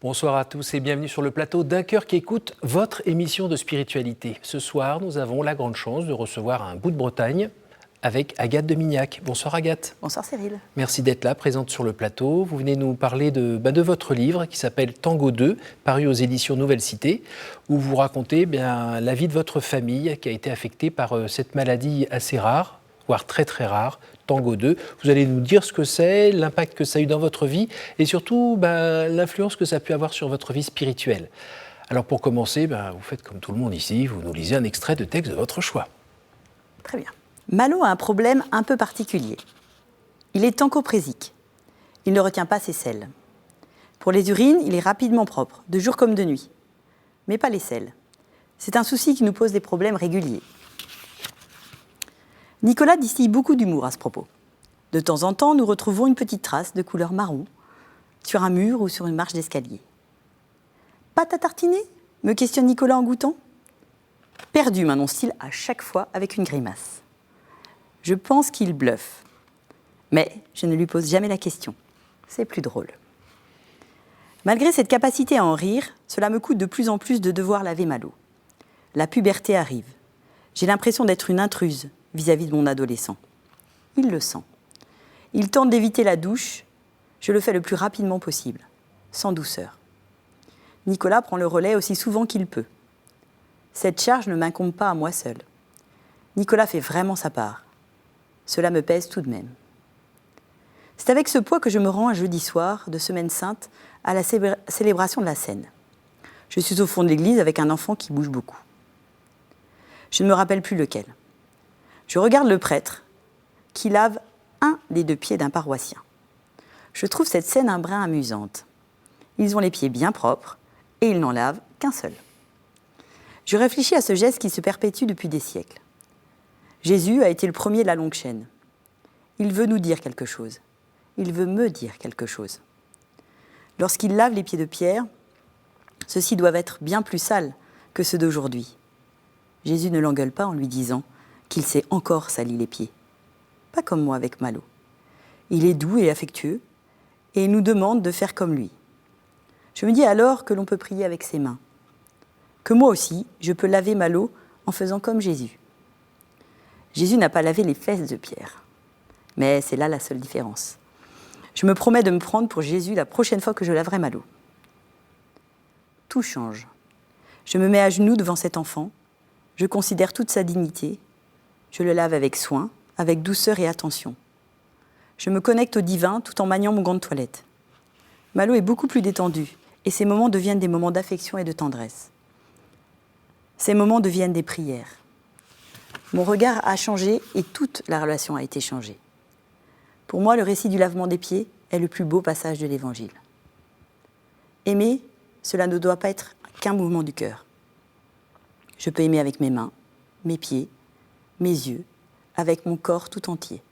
Bonsoir à tous et bienvenue sur le plateau d'Un cœur qui écoute votre émission de spiritualité. Ce soir, nous avons la grande chance de recevoir un bout de Bretagne avec Agathe de Mignac. Bonsoir Agathe. Bonsoir Cyril. Merci d'être là, présente sur le plateau. Vous venez nous parler de votre livre qui s'appelle Tango 2, paru aux éditions Nouvelle Cité, où vous racontez la vie de votre famille qui a été affectée par cette maladie assez rare, voire très très rare, Tango 2. Vous allez nous dire ce que c'est, l'impact que ça a eu dans votre vie et surtout l'influence que ça a pu avoir sur votre vie spirituelle. Alors pour commencer, vous faites comme tout le monde ici, vous nous lisez un extrait de texte de votre choix. Très bien. Malo a un problème un peu particulier. Il est tancoprésique. Il ne retient pas ses selles. Pour les urines, il est rapidement propre, de jour comme de nuit. Mais pas les selles. C'est un souci qui nous pose des problèmes réguliers. Nicolas distille beaucoup d'humour à ce propos. De temps en temps, nous retrouvons une petite trace de couleur marron sur un mur ou sur une marche d'escalier. « Pâte à tartiner ?» me questionne Nicolas en goûtant. « Perdu » m'annonce-t-il à chaque fois avec une grimace. Je pense qu'il bluffe. Mais je ne lui pose jamais la question. C'est plus drôle. Malgré cette capacité à en rire, cela me coûte de plus en plus de devoir laver Malo. La puberté arrive. J'ai l'impression d'être une intruse vis-à-vis de mon adolescent. Il le sent. Il tente d'éviter la douche. Je le fais le plus rapidement possible, sans douceur. Nicolas prend le relais aussi souvent qu'il peut. Cette charge ne m'incombe pas à moi seul. Nicolas fait vraiment sa part. Cela me pèse tout de même. C'est avec ce poids que je me rends un jeudi soir de Semaine Sainte à la célébration de la Seine. Je suis au fond de l'église avec un enfant qui bouge beaucoup. Je ne me rappelle plus lequel. Je regarde le prêtre qui lave un des deux pieds d'un paroissien. Je trouve cette scène un brin amusante. Ils ont les pieds bien propres et ils n'en lavent qu'un seul. Je réfléchis à ce geste qui se perpétue depuis des siècles. Jésus a été le premier de la longue chaîne. Il veut nous dire quelque chose. Il veut me dire quelque chose. Lorsqu'il lave les pieds de Pierre, ceux-ci doivent être bien plus sales que ceux d'aujourd'hui. Jésus ne l'engueule pas en lui disant qu'il s'est encore sali les pieds. Pas comme moi avec Malo. Il est doux et affectueux et il nous demande de faire comme lui. Je me dis alors que l'on peut prier avec ses mains. Que moi aussi, je peux laver Malo en faisant comme Jésus. Jésus n'a pas lavé les fesses de Pierre. Mais c'est là la seule différence. Je me promets de me prendre pour Jésus la prochaine fois que je laverai Malo. Tout change. Je me mets à genoux devant cet enfant. Je considère toute sa dignité. Je le lave avec soin, avec douceur et attention. Je me connecte au divin tout en maniant mon gant de toilette. Malo est beaucoup plus détendu et ces moments deviennent des moments d'affection et de tendresse. Ces moments deviennent des prières. Mon regard a changé et toute la relation a été changée. Pour moi, le récit du lavement des pieds est le plus beau passage de l'Évangile. Aimer, cela ne doit pas être qu'un mouvement du cœur. Je peux aimer avec mes mains, mes pieds, mes yeux, avec mon corps tout entier.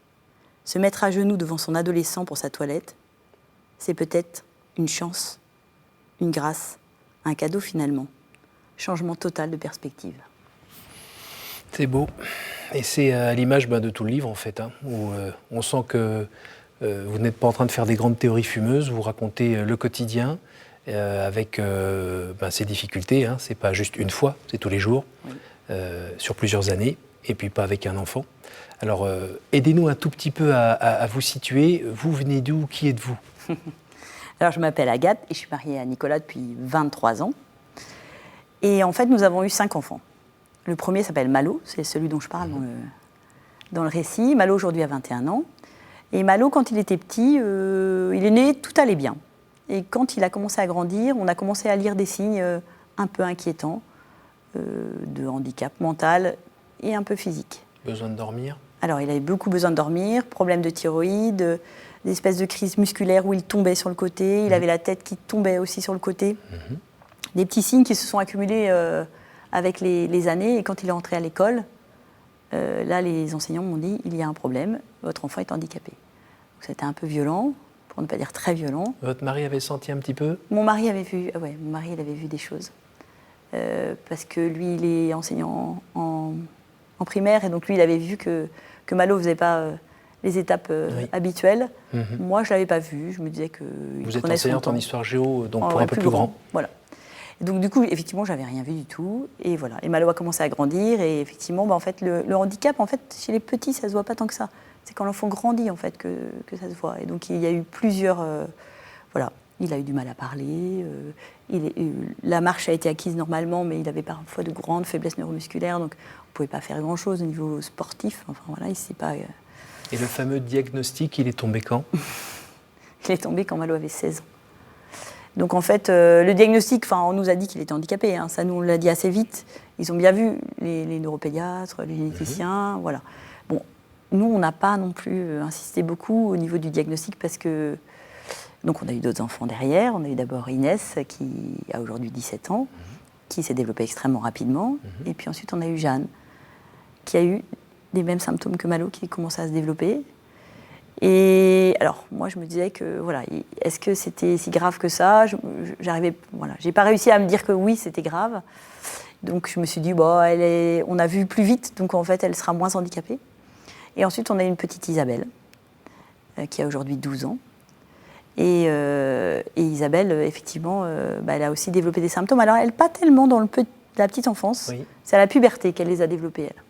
Se mettre à genoux devant son adolescent pour sa toilette, c'est peut-être une chance, une grâce, un cadeau finalement. Changement total de perspective. C'est beau. Et c'est à l'image de tout le livre, en fait, où on sent que vous n'êtes pas en train de faire des grandes théories fumeuses, vous racontez le quotidien avec ses difficultés. C'est pas juste une fois, c'est tous les jours, oui. Sur plusieurs années, et puis pas avec un enfant. Alors, aidez-nous un tout petit peu à vous situer. Vous venez d'où? Qui êtes-vous? Alors, je m'appelle Agathe et je suis mariée à Nicolas depuis 23 ans. Et en fait, nous avons eu 5 enfants. Le premier s'appelle Malo, c'est celui dont je parle dans le récit. Malo, aujourd'hui, a 21 ans. Et Malo, quand il était petit, il est né, tout allait bien. Et quand il a commencé à grandir, on a commencé à lire des signes un peu inquiétants de handicap mental et un peu physique. Besoin de dormir? Alors, il avait beaucoup besoin de dormir, problème de thyroïde, des espèces de crises musculaires où il tombait sur le côté, il avait la tête qui tombait aussi sur le côté. Des petits signes qui se sont accumulés avec les années, et quand il est rentré à l'école, là, les enseignants m'ont dit « il y a un problème, votre enfant est handicapé ». C'était un peu violent, pour ne pas dire très violent. Votre mari avait senti un petit peu? Mon mari avait vu, il avait vu des choses. Parce que lui, il est enseignant en primaire, et donc lui, il avait vu que Malo ne faisait pas les étapes Oui. habituelles. Mhm. Moi, je ne l'avais pas vu. Je me disais qu'il Vous êtes prenait son enseignante temps. en histoire géo, donc Oh, pour ouais, un peu plus grand. Voilà. Et donc, du coup, effectivement, j'avais rien vu du tout. Et voilà. Et Malo a commencé à grandir. Et effectivement, en fait, le handicap, en fait, chez les petits, ça se voit pas tant que ça. C'est quand l'enfant grandit, en fait, que ça se voit. Et donc, il y a eu plusieurs. Voilà. Il a eu du mal à parler. La marche a été acquise normalement, mais il avait parfois de grandes faiblesses neuromusculaires. Donc, on ne pouvait pas faire grand-chose au niveau sportif. Enfin, voilà, il s'est pas. Et le fameux diagnostic, il est tombé quand? Il est tombé quand Malo avait 16 ans. Donc en fait, le diagnostic, on nous a dit qu'il était handicapé, hein, ça nous on l'a dit assez vite. Ils ont bien vu, les neuropédiatres, les généticiens, voilà. Bon, nous, on n'a pas non plus insisté beaucoup au niveau du diagnostic parce que... Donc on a eu d'autres enfants derrière. On a eu d'abord Inès, qui a aujourd'hui 17 ans, qui s'est développée extrêmement rapidement. Et puis ensuite, on a eu Jeanne, qui a eu les mêmes symptômes que Malo, qui commençait à se développer. Et alors, moi, je me disais que, voilà, est-ce que c'était si grave que ça? J'ai pas réussi à me dire que oui, c'était grave. Donc, je me suis dit, on a vu plus vite, donc en fait, elle sera moins handicapée. Et ensuite, on a une petite Isabelle, qui a aujourd'hui 12 ans. Et Isabelle, effectivement, elle a aussi développé des symptômes. Alors, elle, pas tellement dans la petite enfance. Oui. C'est à la puberté qu'elle les a développés, elle.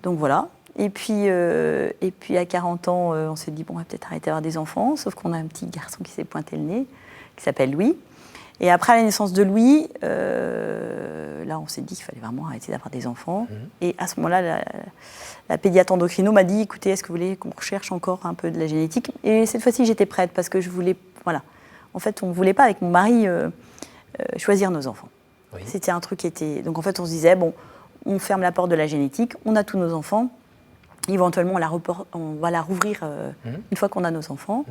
Donc, voilà. Et puis à 40 ans, on s'est dit, on va peut-être arrêter d'avoir des enfants, sauf qu'on a un petit garçon qui s'est pointé le nez, qui s'appelle Louis. Et après la naissance de Louis, là, on s'est dit qu'il fallait vraiment arrêter d'avoir des enfants. Et à ce moment-là, la pédiatre endocrino m'a dit, écoutez, est-ce que vous voulez qu'on recherche encore un peu de la génétique? Et cette fois-ci, j'étais prête, parce que je voulais... Voilà. En fait, on ne voulait pas, avec mon mari, choisir nos enfants. Oui. C'était un truc qui était... Donc, en fait, on se disait, on ferme la porte de la génétique, on a tous nos enfants. Éventuellement, on va la rouvrir une fois qu'on a nos enfants.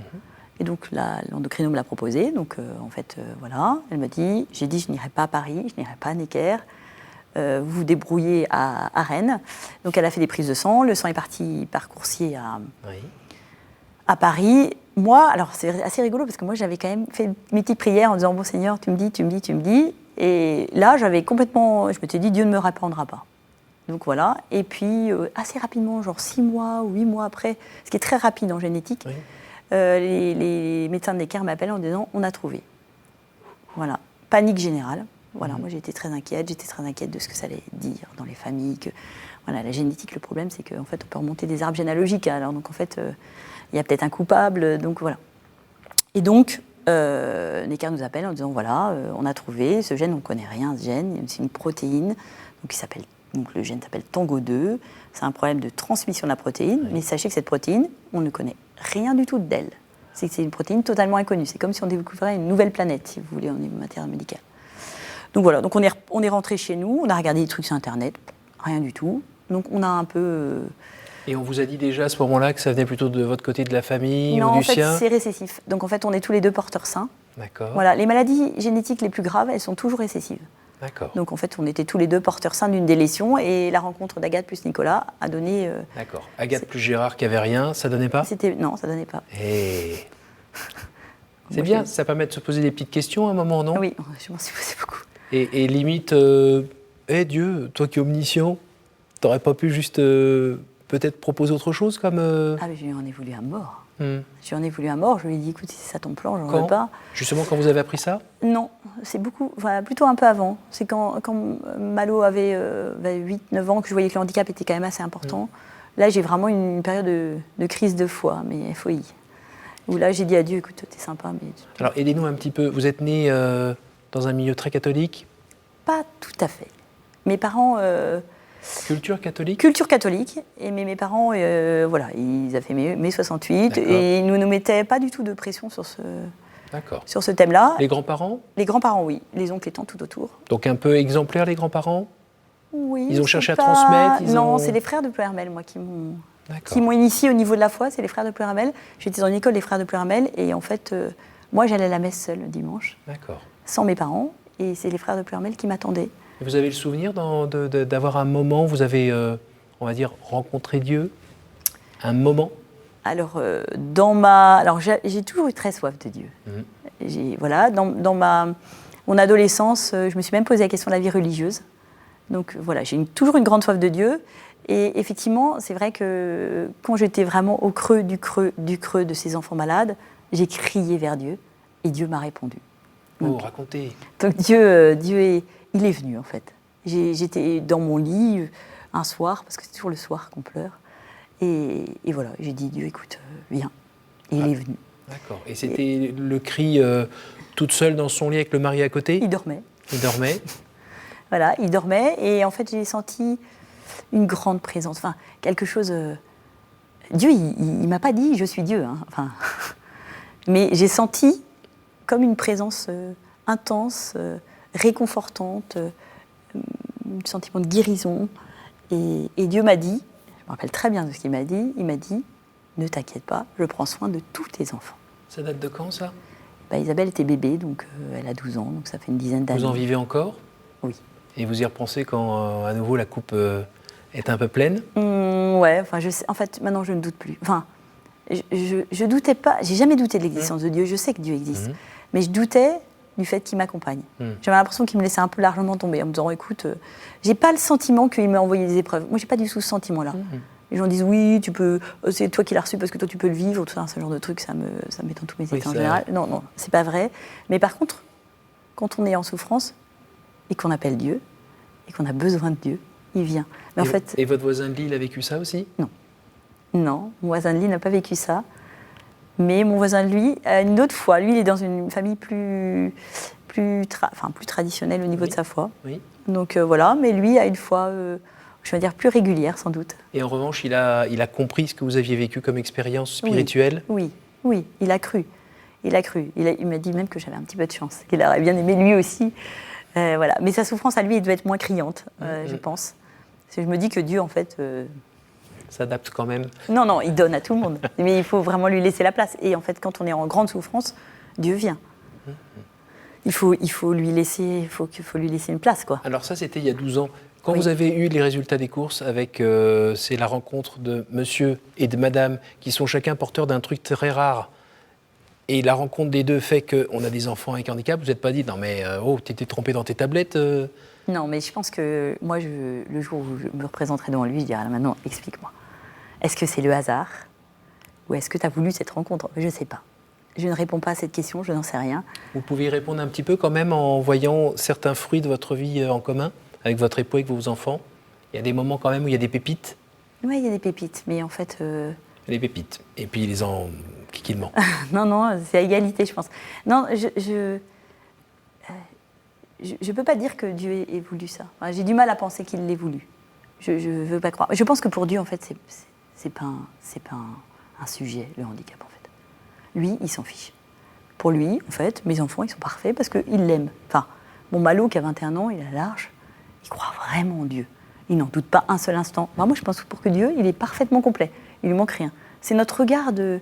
Et donc, l'endocrino me l'a proposé. Donc, en fait, voilà, elle m'a dit, j'ai dit, je n'irai pas à Paris, je n'irai pas à Necker. Vous vous débrouillez à Rennes. Donc, elle a fait des prises de sang. Le sang est parti par coursier à Paris. Moi, alors, c'est assez rigolo parce que moi, j'avais quand même fait mes petites prières en disant, bon Seigneur, tu me dis. Et là, je m'étais dit, Dieu ne me répondra pas. Donc voilà, et puis assez rapidement, genre 6 mois ou 8 mois après, ce qui est très rapide en génétique, les médecins de Necker m'appellent en disant on a trouvé. Voilà, panique générale. Voilà, moi j'étais très inquiète de ce que ça allait dire dans les familles. Voilà, la génétique, le problème c'est qu'en fait on peut remonter des arbres généalogiques. Alors donc en fait, il y a peut-être un coupable, donc voilà. Et donc, Necker nous appelle en disant voilà, on a trouvé ce gène, on ne connaît rien ce gène, c'est une protéine donc, qui s'appelle. Donc le gène s'appelle TANGO2, c'est un problème de transmission de la protéine, mais sachez que cette protéine, on ne connaît rien du tout d'elle. C'est une protéine totalement inconnue, c'est comme si on découvrait une nouvelle planète, si vous voulez, en matière médicale. Donc voilà, donc on est rentré chez nous, on a regardé des trucs sur Internet, rien du tout, donc on a un peu... Et on vous a dit déjà à ce moment-là que ça venait plutôt de votre côté de la famille non, ou du sien? Non, en fait, c'est récessif. Donc en fait, on est tous les deux porteurs sains. D'accord. Voilà, les maladies génétiques les plus graves, elles sont toujours récessives. D'accord. Donc en fait, on était tous les deux porteurs sains d'une délétion et la rencontre d'Agathe plus Nicolas a donné... D'accord. Agathe plus Gérard qui avait rien, ça donnait pas? Non, ça donnait pas. Et... C'est bien, ça permet de se poser des petites questions à un moment, non? Oui, je m'en suis posé beaucoup. Et limite, Dieu, toi qui es omniscient, t'aurais pas pu juste peut-être proposer autre chose comme... Ah mais je lui en ai voulu à mort. Je lui en ai voulu à mort, je lui ai dit écoute, si c'est ça ton plan, j'en veux pas. Justement quand vous avez appris ça? Non, c'est plutôt un peu avant. C'est quand Malo avait 8-9 ans que je voyais que le handicap était quand même assez important. Là j'ai vraiment une période de crise de foi, mais FOI. Où là j'ai dit à Dieu, écoute, t'es sympa, mais... Alors aidez-nous un petit peu, vous êtes né dans un milieu très catholique? Pas tout à fait. Mes parents... Culture catholique? Culture catholique. Et mes parents, voilà, ils avaient fait mai 68 et ils ne nous mettaient pas du tout de pression sur ce thème-là. Les grands-parents? Les grands-parents, oui. Les oncles étant tout autour. Donc un peu exemplaires, les grands-parents? Oui. Ils ont cherché à transmettre? Non, c'est les frères de Pleuhermel, moi, qui m'ont initié au niveau de la foi. C'est les frères de Pleuhermel. J'étais dans une école des frères de Pleuhermel et en fait, moi, j'allais à la messe seule le dimanche. D'accord. Sans mes parents. Et c'est les frères de Pleuhermel qui m'attendaient. Vous avez le souvenir d'avoir un moment où vous avez, on va dire, rencontré Dieu? Un moment? Alors, j'ai toujours eu très soif de Dieu. Voilà, dans mon adolescence, je me suis même posé la question de la vie religieuse. Donc voilà, j'ai toujours une grande soif de Dieu. Et effectivement, c'est vrai que quand j'étais vraiment au creux de ces enfants malades, j'ai crié vers Dieu et Dieu m'a répondu. Donc, racontez. Donc il est venu en fait. J'étais dans mon lit un soir, parce que c'est toujours le soir qu'on pleure, et voilà, j'ai dit Dieu, écoute, viens. Et il est venu. D'accord. Et c'était le cri toute seule dans son lit avec le mari à côté? Il dormait. Il dormait. Voilà, il dormait, et en fait j'ai senti une grande présence, enfin quelque chose. Dieu, il m'a pas dit je suis Dieu, hein, enfin, mais j'ai senti comme une présence intense, réconfortante, un sentiment de guérison. Et Dieu m'a dit, je me rappelle très bien de ce qu'il m'a dit, il m'a dit, ne t'inquiète pas, je prends soin de tous tes enfants. Ça date de quand, ça? Isabelle était bébé, donc elle a 12 ans, donc ça fait une dizaine d'années. Vous en vivez encore? Oui. Et vous y repensez quand, à nouveau, la coupe est un peu pleine? Ouais, enfin, en fait, maintenant, je ne doute plus. Enfin, je doutais pas, j'ai jamais douté de l'existence de Dieu, je sais que Dieu existe, mais je doutais du fait qu'il m'accompagne. J'avais l'impression qu'il me laissait un peu largement tomber en me disant, écoute, j'ai pas le sentiment qu'il m'a envoyé des épreuves. Moi, j'ai pas du tout ce sentiment-là. Les gens disent, oui, tu peux, c'est toi qui l'as reçu parce que toi, tu peux le vivre, tout ça, ce genre de truc, ça met dans tous mes états en général. Non, c'est pas vrai. Mais par contre, quand on est en souffrance et qu'on appelle Dieu, et qu'on a besoin de Dieu, il vient. Mais et votre voisin de lit, il a vécu ça aussi? Non, mon voisin de lit n'a pas vécu ça. Mais mon voisin de lui, une autre fois, lui, il est dans une famille plus traditionnelle au niveau de sa foi. Oui. Donc voilà, mais lui a une foi, je vais dire, plus régulière sans doute. Et en revanche, il a compris ce que vous aviez vécu comme expérience spirituelle? Oui, il a cru. Il m'a dit même que j'avais un petit peu de chance, qu'il aurait bien aimé lui aussi. Voilà. Mais sa souffrance à lui, elle doit être moins criante, je pense. Parce que je me dis que Dieu, en fait... s'adapte quand même. Non, il donne à tout le monde. Mais il faut vraiment lui laisser la place. Et en fait, quand on est en grande souffrance, Dieu vient. Il faut lui laisser une place, quoi. Alors ça, c'était il y a 12 ans. Quand Oui. vous avez eu les résultats des courses avec c'est la rencontre de monsieur et de madame qui sont chacun porteurs d'un truc très rare, et la rencontre des deux fait qu'on a des enfants avec handicap, vous n'êtes pas dit, non mais t'étais trompé dans tes tablettes Non, mais je pense que moi, le jour où je me représenterai devant lui, je dirai, maintenant, explique-moi. Est-ce que c'est le hasard ou est-ce que tu as voulu cette rencontre? Je ne sais pas. Je ne réponds pas à cette question, je n'en sais rien. Vous pouvez y répondre un petit peu quand même en voyant certains fruits de votre vie en commun, avec votre époux, avec vos enfants. Il y a des moments quand même où il y a des pépites. Oui, il y a des pépites, mais en fait... Les pépites. Et puis les en... qui ment. Non, c'est à égalité, je pense. Non, je ne peux pas dire que Dieu ait voulu ça. Enfin, j'ai du mal à penser qu'il l'ait voulu. Je ne veux pas croire. Je pense que pour Dieu, en fait, c'est pas un sujet, le handicap, en fait. Lui, il s'en fiche. Pour lui, en fait, mes enfants, ils sont parfaits parce qu'il l'aime. Enfin, mon Malo, qui a 21 ans, il a large, il croit vraiment en Dieu. Il n'en doute pas un seul instant. Moi, je pense que pour que Dieu, il est parfaitement complet. Il lui manque rien. C'est notre regard de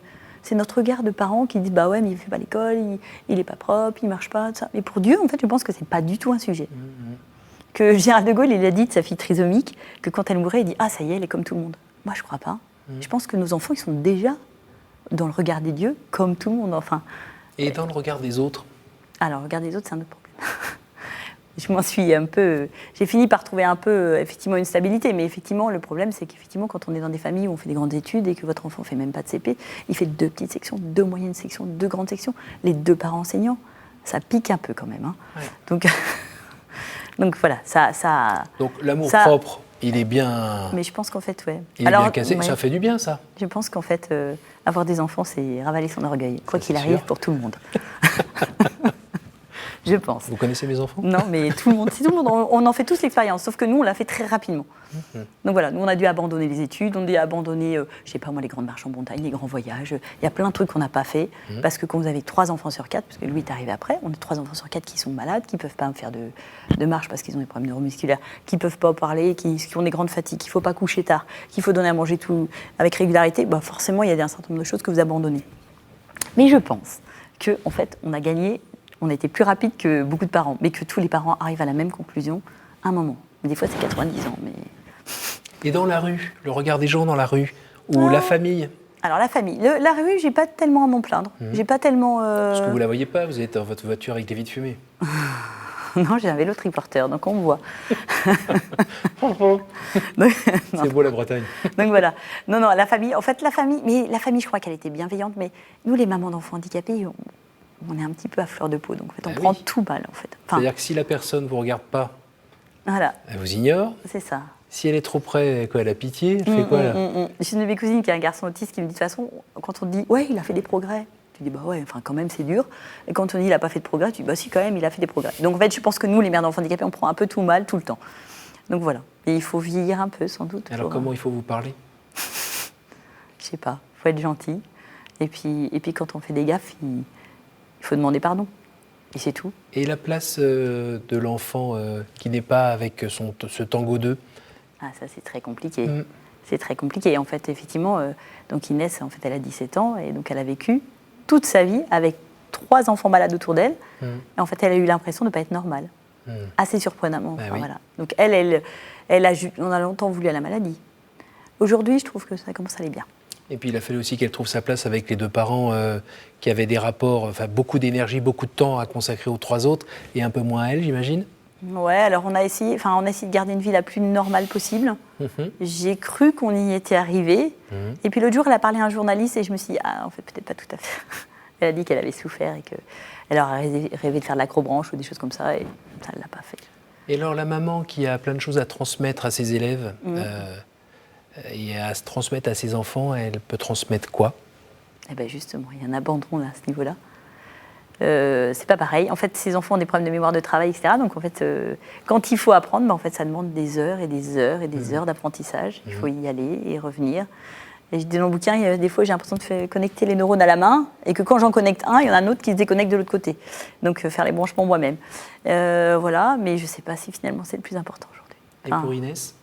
parents qui disent, bah ouais, mais il fait pas l'école, il est pas propre, il marche pas, tout ça. Mais pour Dieu, en fait, je pense que c'est pas du tout un sujet. Que Gérald de Gaulle, il a dit de sa fille trisomique que quand elle mourait, il dit, ah ça y est, elle est comme tout le monde. Moi, je crois pas. Je pense que nos enfants, ils sont déjà dans le regard des dieux, comme tout le monde. Enfin. Et dans le regard des autres? Alors, le regard des autres, c'est un autre problème. Je m'en suis un peu... J'ai fini par trouver un peu, effectivement, une stabilité. Mais effectivement, le problème, c'est qu'effectivement, quand on est dans des familles où on fait des grandes études et que votre enfant ne fait même pas de CP, il fait 2 petites sections, 2 moyennes sections, 2 grandes sections, les 2 parents enseignants, ça pique un peu quand même. Hein. Ouais. Donc voilà, ça... Donc l'amour propre, il est bien... Mais je pense qu'en fait, ouais. Il est bien cassé, ça fait du bien, ça. Je pense qu'en fait, avoir des enfants, c'est ravaler son orgueil, quoi qu'il arrive, pour tout le monde. Je pense. Vous connaissez mes enfants? Non, mais tout le monde, on en fait tous l'expérience, sauf que nous, on l'a fait très rapidement. Donc voilà, nous, on a dû abandonner les études, on a dû abandonner, je sais pas moi, les grandes marches en montagne, les grands voyages. Il y a plein de trucs qu'on n'a pas fait, parce que quand vous avez 3 enfants sur 4, parce que lui est arrivé après, on a 3 enfants sur 4 qui sont malades, qui ne peuvent pas faire de marche parce qu'ils ont des problèmes neuromusculaires, qui ne peuvent pas parler, qui ont des grandes fatigues, qu'il ne faut pas coucher tard, qu'il faut donner à manger tout avec régularité, bah forcément, il y a un certain nombre de choses que vous abandonnez. Mais je pense qu'en fait, on a gagné. On était plus rapide que beaucoup de parents, mais que tous les parents arrivent à la même conclusion à un moment. Des fois, c'est 90 ans, mais... Et dans la rue, le regard des gens dans la rue, ou la famille? Alors, la famille. La rue, j'ai pas tellement à m'en plaindre. J'ai pas tellement... Parce que vous la voyez pas, vous êtes dans votre voiture avec des vitres fumées. Non, j'ai un vélo triporteur, donc on me voit. C'est beau la Bretagne. Donc voilà. Non, la famille, mais la famille, je crois qu'elle était bienveillante, mais nous, les mamans d'enfants handicapés, on est un petit peu à fleur de peau, donc en fait, on prend tout mal, en fait. Enfin, c'est-à-dire que si la personne ne vous regarde pas, voilà. elle vous ignore. C'est ça. Si elle est trop près, elle a pitié, elle fait quoi là? J'ai une de mes cousines qui a un garçon autiste qui me dit de toute façon, quand on te dit « ouais, il a fait des progrès », tu dis « bah ouais, enfin quand même c'est dur ». Et quand on dit « il n'a pas fait de progrès », tu dis « bah si quand même, il a fait des progrès ». Donc en fait, je pense que nous, les mères d'enfants handicapés, on prend un peu tout mal tout le temps. Donc voilà. Et il faut vieillir un peu, sans doute. Alors comment il faut vous parler? Je sais pas, il faut être gentil. Et puis quand on fait des gaffes, il faut demander pardon. Et c'est tout. Et la place de l'enfant qui n'est pas avec ce tango 2? Ah, ça, c'est très compliqué. C'est très compliqué. Et en fait, effectivement, donc Inès, en fait, elle a 17 ans et donc elle a vécu toute sa vie avec 3 enfants malades autour d'elle. Et en fait, elle a eu l'impression de ne pas être normale. Assez surprenamment. Enfin, oui. voilà. Donc on a longtemps voulu à la maladie. Aujourd'hui, je trouve que ça commence à aller bien. Et puis il a fallu aussi qu'elle trouve sa place avec les 2 parents qui avaient des rapports, enfin beaucoup d'énergie, beaucoup de temps à consacrer aux 3 autres et un peu moins à elle, j'imagine. Ouais, alors on a essayé de garder une vie la plus normale possible. J'ai cru qu'on y était arrivé. Et puis l'autre jour, elle a parlé à un journaliste et je me suis dit, ah, en fait, peut-être pas tout à fait. Elle a dit qu'elle avait souffert et qu'elle aurait rêvé de faire de l'acrobranche ou des choses comme ça et ça ne l'a pas fait. Et alors la maman qui a plein de choses à transmettre à ses élèves et à se transmettre à ses enfants, elle peut transmettre quoi? Eh bien justement, il y a un abandon là, à ce niveau-là. C'est pas pareil. En fait, ces enfants ont des problèmes de mémoire de travail, etc. Donc, en fait, quand il faut apprendre, en fait, ça demande des heures et des heures et des heures d'apprentissage. Il faut y aller et revenir. Et je dis dans le bouquin, des fois, j'ai l'impression de faire connecter les neurones à la main et que quand j'en connecte un, il y en a un autre qui se déconnecte de l'autre côté. Donc, faire les branchements moi-même. Voilà, mais je sais pas si finalement c'est le plus important aujourd'hui. Et pour Inès?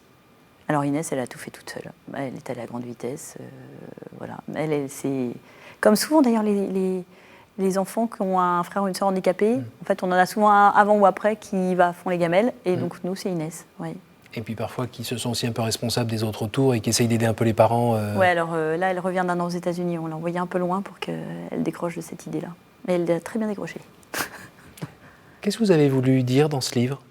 Alors, Inès, elle a tout fait toute seule. Elle est allée à grande vitesse. Voilà. C'est... Comme souvent, d'ailleurs, les enfants qui ont un frère ou une sœur handicapée, en fait, on en a souvent un avant ou après qui va à fond les gamelles. Et donc, nous, c'est Inès. Oui. Et puis parfois qui se sont aussi un peu responsables des autres autour et qui essayent d'aider un peu les parents. Oui, alors là, elle revient d'un an aux États-Unis. On l'a envoyée un peu loin pour qu'elle décroche de cette idée-là. Mais elle a très bien décroché. Qu'est-ce que vous avez voulu dire dans ce livre?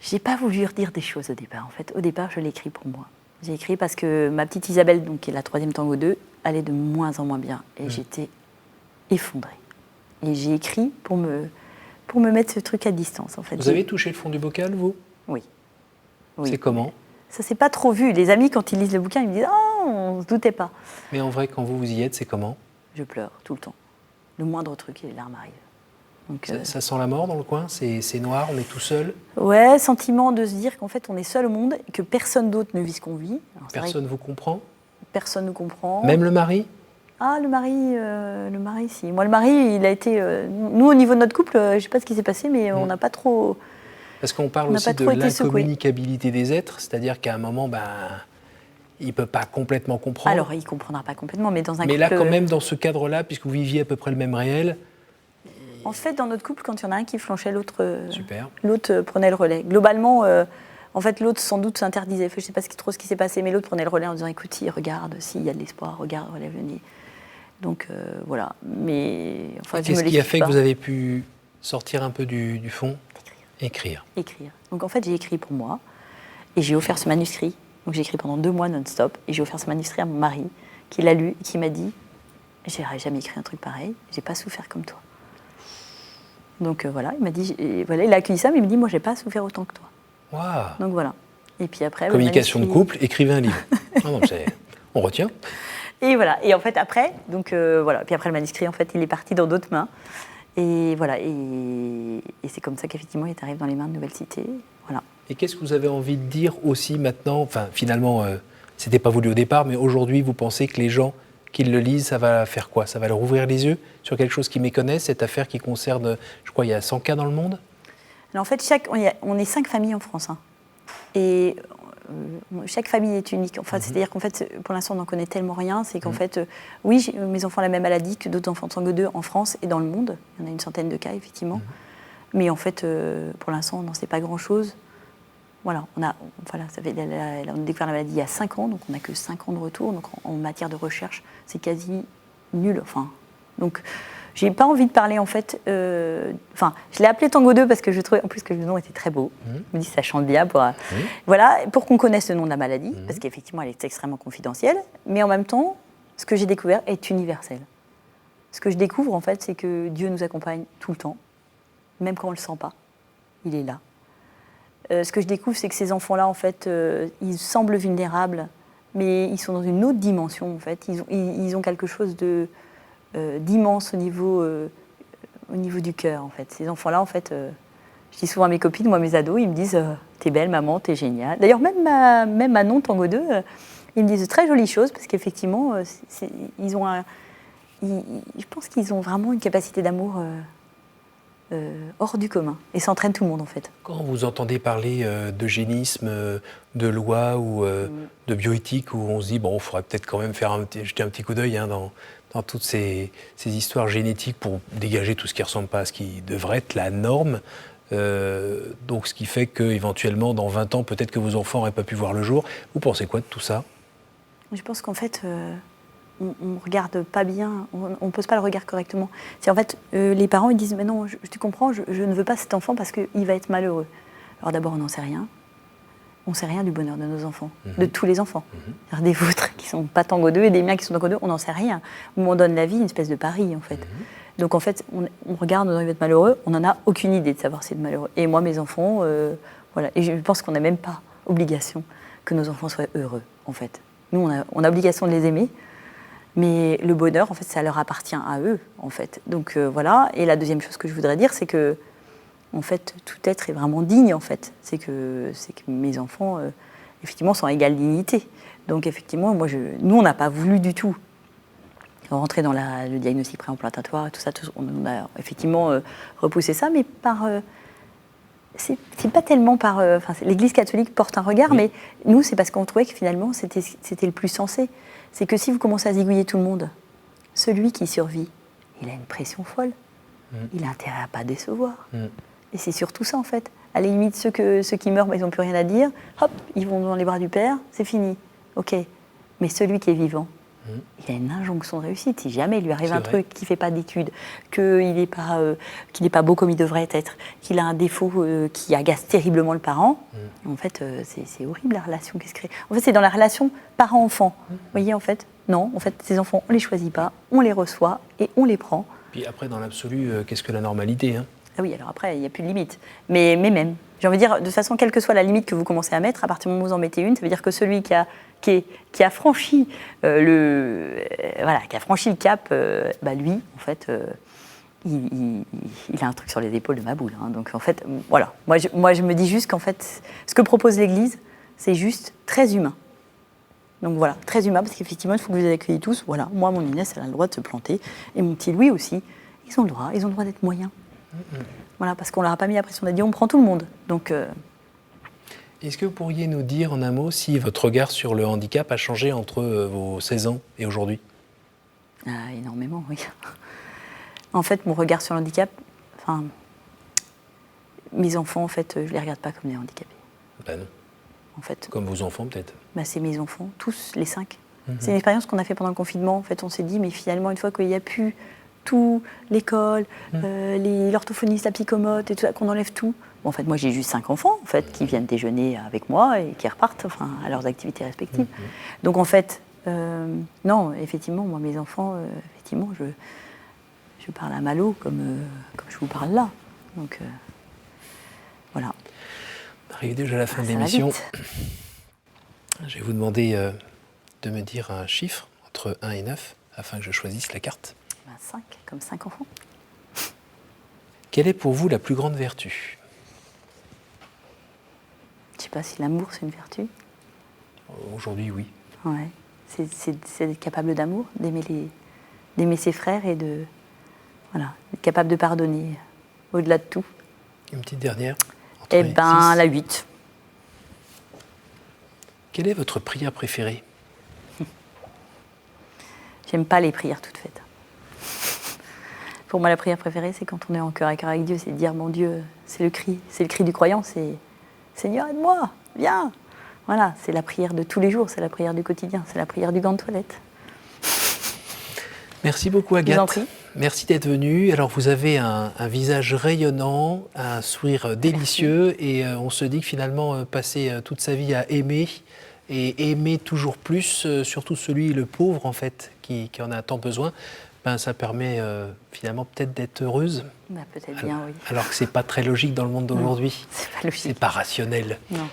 J'ai pas voulu redire des choses au départ. En fait, au départ, je l'ai écrit pour moi. J'ai écrit parce que ma petite Isabelle, donc, qui est la 3e tango 2, allait de moins en moins bien. Et j'étais effondrée. Et j'ai écrit pour me mettre ce truc à distance. En fait. Vous avez touché le fond du bocal, vous? Oui. C'est comment? Ça s'est pas trop vu. Les amis, quand ils lisent le bouquin, ils me disent « Oh, on se doutait pas ». Mais en vrai, quand vous y êtes, c'est comment? Je pleure tout le temps. Le moindre truc, et les larmes arrivent. Donc, ça sent la mort dans le coin? C'est noir, on est tout seul? Ouais, sentiment de se dire qu'en fait, on est seul au monde et que personne d'autre ne vit ce qu'on vit. Alors, personne vous comprend? Personne ne comprend. Même le mari? Ah, le mari, si. Moi, le mari, il a été... nous, au niveau de notre couple, je ne sais pas ce qui s'est passé, mais on n'a pas trop... Parce qu'on parle aussi de l'incommunicabilité des êtres, c'est-à-dire qu'à un moment, il ne peut pas complètement comprendre. Alors, il ne comprendra pas complètement, mais dans un couple... Mais là, quand même, dans ce cadre-là, puisque vous viviez à peu près le même réel... En fait, dans notre couple, quand il y en a un qui flanchait, l'autre prenait le relais. Globalement, en fait, l'autre, sans doute, s'interdisait. Je ne sais pas trop ce qui s'est passé, mais l'autre prenait le relais en disant « Écoute, regarde, s'il y a de l'espoir, regarde, relève le nez ». Donc, voilà. Mais, enfin, qu'est-ce qui a fait que vous avez pu sortir un peu du fond? Écrire. Donc, en fait, j'ai écrit pour moi et j'ai offert ce manuscrit. Donc, j'ai écrit pendant 2 mois non-stop et j'ai offert ce manuscrit à mon mari qui l'a lu et qui m'a dit « J'aurais jamais écrit un truc pareil, j'ai pas souffert comme toi ». Donc voilà, il m'a dit, voilà, il a accueilli ça, mais il me dit, moi, j'ai pas souffert autant que toi. Wow. Donc voilà. Et puis après, communication de couple, écrivez un livre. Non, on retient. Et voilà. Et en fait après, donc voilà. Puis après le manuscrit, en fait, il est parti dans d'autres mains. Et voilà. Et c'est comme ça qu'effectivement, il arrive dans les mains de Nouvelle Cité. Voilà. Et qu'est-ce que vous avez envie de dire aussi maintenant? Enfin, finalement, c'était pas voulu au départ, mais aujourd'hui, vous pensez que les gens qui le lisent, ça va faire quoi? Ça va leur ouvrir les yeux sur quelque chose qu'ils méconnaissent, cette affaire qui concerne, je crois, il y a 100 cas dans le monde? Alors en fait, on est 5 familles en France. Hein. Et chaque famille est unique. Enfin, c'est-à-dire qu'en fait, pour l'instant, on n'en connaît tellement rien. C'est qu'en fait, oui, mes enfants ont la même maladie que d'autres enfants de Tango 2 en France et dans le monde. Il y en a une centaine de cas, effectivement. Mais en fait, pour l'instant, on n'en sait pas grand-chose. Voilà, on a découvert la maladie il y a 5 ans, donc on n'a que 5 ans de retour. Donc en matière de recherche, c'est quasi nul. Enfin, donc J'ai pas envie de parler en fait. Enfin, je l'ai appelé Tango 2 parce que je trouvais en plus que le nom était très beau. Je me dis ça chante bien voilà, pour qu'on connaisse le nom de la maladie, parce qu'effectivement elle est extrêmement confidentielle. Mais en même temps, ce que j'ai découvert est universel. Ce que je découvre en fait, c'est que Dieu nous accompagne tout le temps, même quand on le sent pas. Il est là. Ce que je découvre, c'est que ces enfants-là, en fait, ils semblent vulnérables, mais ils sont dans une autre dimension en fait. Ils ont quelque chose d'immense au niveau du cœur, en fait. Ces enfants-là, en fait, je dis souvent à mes copines, moi, mes ados, ils me disent t'es belle, maman, t'es géniale. D'ailleurs, même Manon, Tango 2, ils me disent de très jolies choses, parce qu'effectivement, ils ont je pense qu'ils ont vraiment une capacité d'amour hors du commun, et ça entraîne tout le monde, en fait. Quand vous entendez parler d'eugénisme, de loi ou de bioéthique, où on se dit, bon, il faudrait peut-être quand même jeter un petit coup d'œil dans toutes ces histoires génétiques pour dégager tout ce qui ne ressemble pas à ce qui devrait être la norme. Donc, ce qui fait qu'éventuellement, dans 20 ans, peut-être que vos enfants n'auraient pas pu voir le jour. Vous pensez quoi de tout ça ? Je pense qu'en fait, on ne regarde pas bien, on ne pose pas le regard correctement. C'est en fait, les parents ils disent, mais non, tu comprends, je ne veux pas cet enfant parce qu'il va être malheureux. Alors d'abord, on n'en sait rien. On ne sait rien du bonheur de nos enfants, de tous les enfants. Des vôtres qui ne sont pas Tango 2 et des miens qui sont Tango 2, on n'en sait rien. On donne la vie, une espèce de pari, en fait. Donc, en fait, on regarde, on va être malheureux, on n'en a aucune idée de savoir si c'est malheureux. Et moi, mes enfants, voilà. Et je pense qu'on n'a même pas obligation que nos enfants soient heureux, en fait. Nous, on a obligation de les aimer, mais le bonheur, en fait, ça leur appartient à eux, en fait. Donc, voilà. Et la deuxième chose que je voudrais dire, c'est que en fait, tout être est vraiment digne, en fait. C'est que mes enfants, effectivement, sont à égale dignité. Donc, effectivement, nous, on n'a pas voulu du tout rentrer dans le diagnostic préimplantatoire et tout ça. On a effectivement repoussé ça, mais c'est pas tellement par... l'Église catholique porte un regard, mais nous, c'est parce qu'on trouvait que finalement, c'était le plus sensé. C'est que si vous commencez à zigouiller tout le monde, celui qui survit, il a une pression folle. Il a intérêt à ne pas décevoir. Et c'est surtout ça, en fait. À la limite, ceux qui meurent, ils n'ont plus rien à dire. Hop, ils vont dans les bras du Père, c'est fini. OK. Mais celui qui est vivant, il a une injonction de réussite. Si jamais il lui arrive un truc, qu'il ne fait pas d'études, qu'il n'est pas beau comme il devrait être, qu'il a un défaut qui agace terriblement le parent, en fait, c'est horrible, la relation qui se crée. En fait, c'est dans la relation parent-enfant. Vous voyez, en fait, non. En fait, ces enfants, on ne les choisit pas, on les reçoit et on les prend. Puis après, dans l'absolu, qu'est-ce que la normalité, hein ? Ah oui, alors après, il n'y a plus de limite. Mais même, j'ai envie de dire, de toute façon, quelle que soit la limite que vous commencez à mettre, à partir du moment où vous en mettez une, ça veut dire que celui qui a franchi qui a franchi le cap, lui, en fait, il a un truc sur les épaules de ma boule. Hein. Donc, en fait, voilà. Moi, je me dis juste qu'en fait, ce que propose l'Église, c'est juste très humain. Donc voilà, très humain, parce qu'effectivement, il faut que vous les accueilliez tous. Voilà, moi, mon Inès, elle a le droit de se planter. Et mon petit Louis aussi. Ils ont le droit d'être moyens. Voilà, parce qu'on leur a pas mis la pression. On a dit on prend tout le monde. Donc, est-ce que vous pourriez nous dire en un mot si votre regard sur le handicap a changé entre vos 16 ans et aujourd'hui ? Énormément, oui. En fait, mon regard sur le handicap, mes enfants, en fait, je les regarde pas comme des handicapés. Ben non. En fait, comme vos enfants, peut-être ? C'est mes enfants, tous les 5. C'est une expérience qu'on a fait pendant le confinement. En fait, on s'est dit, mais finalement, une fois qu'il n'y a plus tout, l'école, l'orthophoniste, la psychomote, et tout ça, qu'on enlève tout. Bon, en fait, moi, j'ai juste 5 enfants, en fait, qui viennent déjeuner avec moi et qui repartent, à leurs activités respectives. Donc, en fait, non, effectivement, moi, mes enfants, effectivement, je parle à Malo comme je vous parle là. Donc, voilà. On arrive déjà à la fin de l'émission. Je vais vous demander de me dire un chiffre entre 1 et 9 afin que je choisisse la carte. 5, comme 5 enfants. Quelle est pour vous la plus grande vertu ? Je ne sais pas si l'amour, c'est une vertu. Aujourd'hui, oui. Ouais. C'est d'être capable d'amour, d'aimer ses frères et d'être capable de pardonner au-delà de tout. Une petite dernière. La 8. Quelle est votre prière préférée ? J'aime pas les prières toutes faites. Pour moi, la prière préférée, c'est quand on est en cœur à cœur avec Dieu, c'est de dire, mon Dieu, c'est le cri du croyant, c'est Seigneur, aide-moi, viens. Voilà, c'est la prière de tous les jours, c'est la prière du quotidien, c'est la prière du gant de toilette. Merci beaucoup, Agathe. Je vous en prie. Merci d'être venu. Alors vous avez un visage rayonnant, un sourire délicieux et on se dit que finalement passer toute sa vie à aimer et aimer toujours plus, surtout celui, le pauvre en fait, qui en a tant besoin, ben, ça permet finalement peut-être d'être heureuse. Peut-être bien, oui. Alors que c'est pas très logique dans le monde d'aujourd'hui. C'est pas logique. C'est pas rationnel. Non.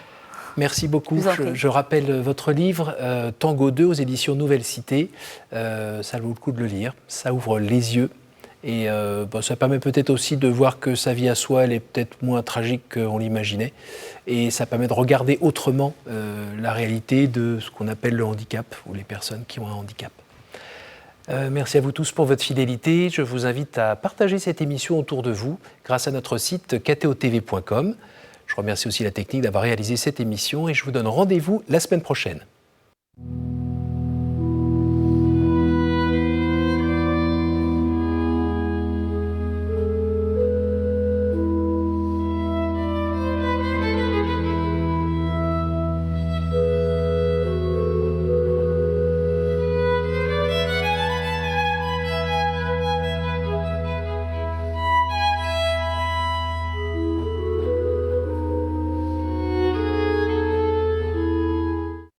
Merci beaucoup. Je rappelle votre livre, Tango 2 aux éditions Nouvelle Cité. Ça vaut le coup de le lire. Ça ouvre les yeux. Et ça permet peut-être aussi de voir que sa vie à soi, elle est peut-être moins tragique qu'on l'imaginait. Et ça permet de regarder autrement la réalité de ce qu'on appelle le handicap ou les personnes qui ont un handicap. Merci à vous tous pour votre fidélité. Je vous invite à partager cette émission autour de vous grâce à notre site ktotv.com. Je remercie aussi la technique d'avoir réalisé cette émission et je vous donne rendez-vous la semaine prochaine.